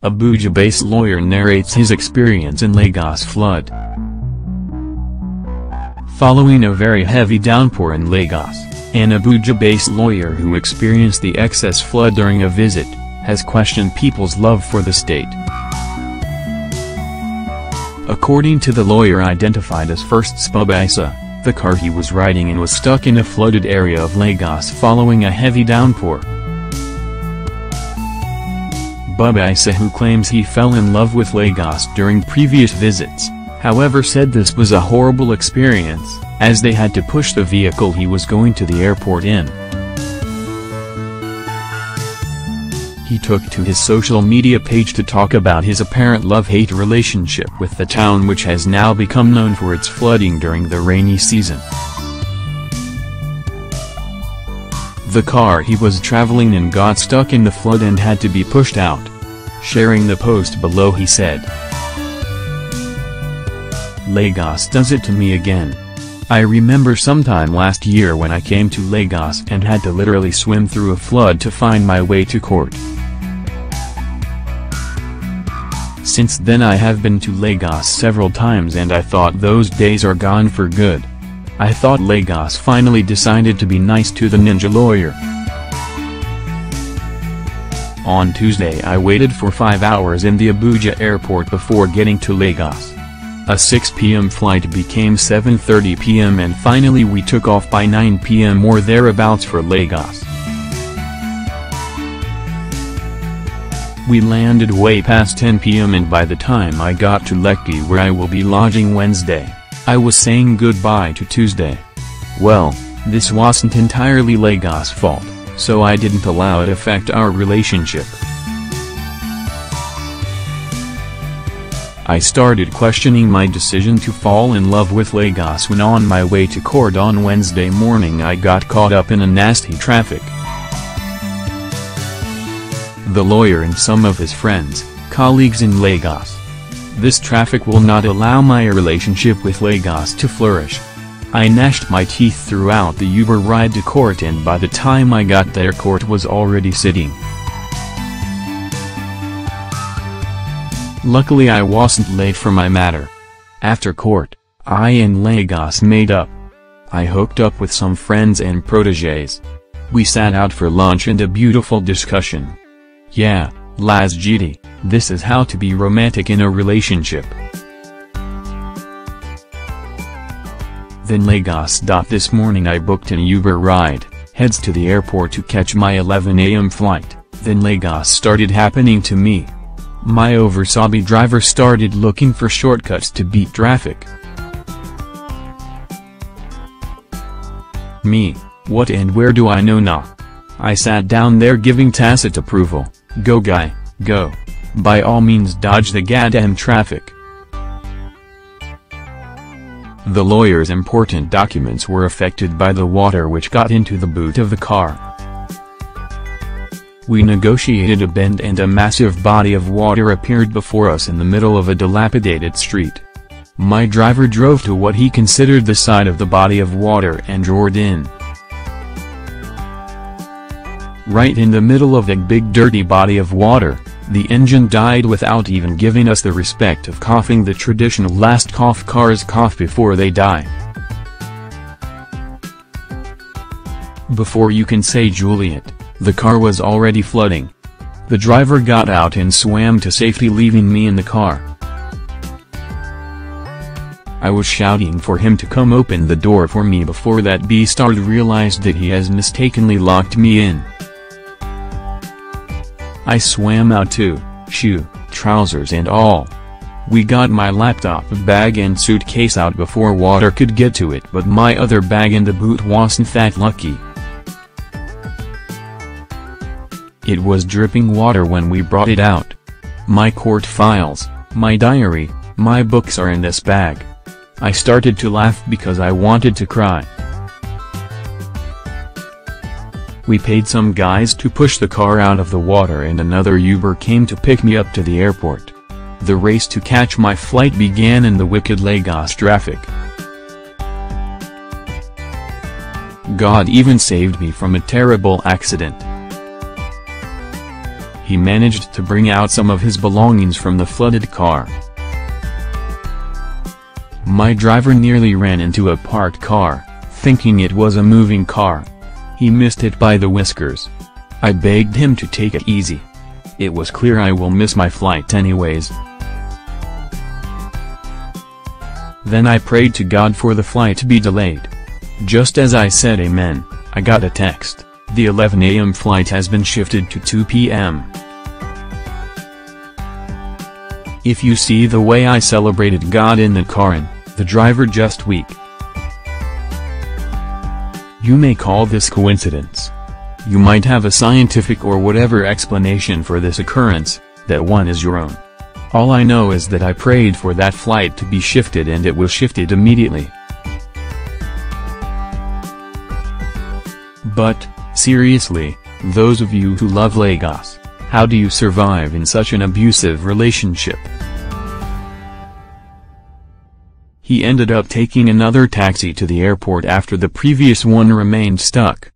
Abuja-based lawyer narrates his experience in Lagos flood. Following a very heavy downpour in Lagos, an Abuja-based lawyer who experienced the excess flood during a visit, has questioned people's love for the state. According to the lawyer identified as First Abuja, the car he was riding in was stuck in a flooded area of Lagos following a heavy downpour. Abuja, who claims he fell in love with Lagos during previous visits, however said this was a horrible experience, as they had to push the vehicle he was going to the airport in. He took to his social media page to talk about his apparent love-hate relationship with the town, which has now become known for its flooding during the rainy season. The car he was traveling in got stuck in the flood and had to be pushed out. Sharing the post below, he said, "Lagos does it to me again. I remember sometime last year when I came to Lagos and had to literally swim through a flood to find my way to court. Since then I have been to Lagos several times and I thought those days are gone for good. I thought Lagos finally decided to be nice to the ninja lawyer. On Tuesday I waited for 5 hours in the Abuja airport before getting to Lagos. A 6 p.m. flight became 7:30 p.m. and finally we took off by 9 p.m. or thereabouts for Lagos. We landed way past 10 p.m. and by the time I got to Lekki, where I will be lodging Wednesday, I was saying goodbye to Tuesday. Well, this wasn't entirely Lagos' fault, so I didn't allow it affect our relationship. I started questioning my decision to fall in love with Lagos when on my way to court on Wednesday morning I got caught up in a nasty traffic." The lawyer and some of his friends, colleagues in Lagos. "This traffic will not allow my relationship with Lagos to flourish. I gnashed my teeth throughout the Uber ride to court and by the time I got there court was already sitting. Luckily I wasn't late for my matter. After court, I and Lagos made up. I hooked up with some friends and protégés. We sat out for lunch and a beautiful discussion. Yeah, Laz GD, this is how to be romantic in a relationship." Then Lagos. This morning I booked an Uber ride, heads to the airport to catch my 11 a.m. flight, then Lagos started happening to me. My oversabi driver started looking for shortcuts to beat traffic. Me, what and where do I know not? I sat down there giving tacit approval, go guy, go. By all means dodge the goddamn traffic. The lawyer's important documents were affected by the water which got into the boot of the car. We negotiated a bend and a massive body of water appeared before us in the middle of a dilapidated street. My driver drove to what he considered the side of the body of water and roared in. Right in the middle of the big dirty body of water, the engine died without even giving us the respect of coughing the traditional last cough cars cough before they die. Before you can say Juliet, the car was already flooding. The driver got out and swam to safety, leaving me in the car. I was shouting for him to come open the door for me before that beastard realized that he has mistakenly locked me in. I swam out too, shoe, trousers and all. We got my laptop bag and suitcase out before water could get to it, but my other bag in the boot wasn't that lucky. It was dripping water when we brought it out. My court files, my diary, my books are in this bag. I started to laugh because I wanted to cry. We paid some guys to push the car out of the water and another Uber came to pick me up to the airport. The race to catch my flight began in the wicked Lagos traffic. God even saved me from a terrible accident. he managed to bring out some of his belongings from the flooded car. My driver nearly ran into a parked car, thinking it was a moving car. He missed it by the whiskers. I begged him to take it easy. It was clear I will miss my flight anyways. Then I prayed to God for the flight to be delayed. Just as I said amen, I got a text: the 11 a.m. flight has been shifted to 2 p.m. If you see the way I celebrated God in the car and the driver just weak. You may call this coincidence. You might have a scientific or whatever explanation for this occurrence, that one is your own. All I know is that I prayed for that flight to be shifted and it was shifted immediately. But, seriously, those of you who love Lagos, how do you survive in such an abusive relationship? He ended up taking another taxi to the airport after the previous one remained stuck.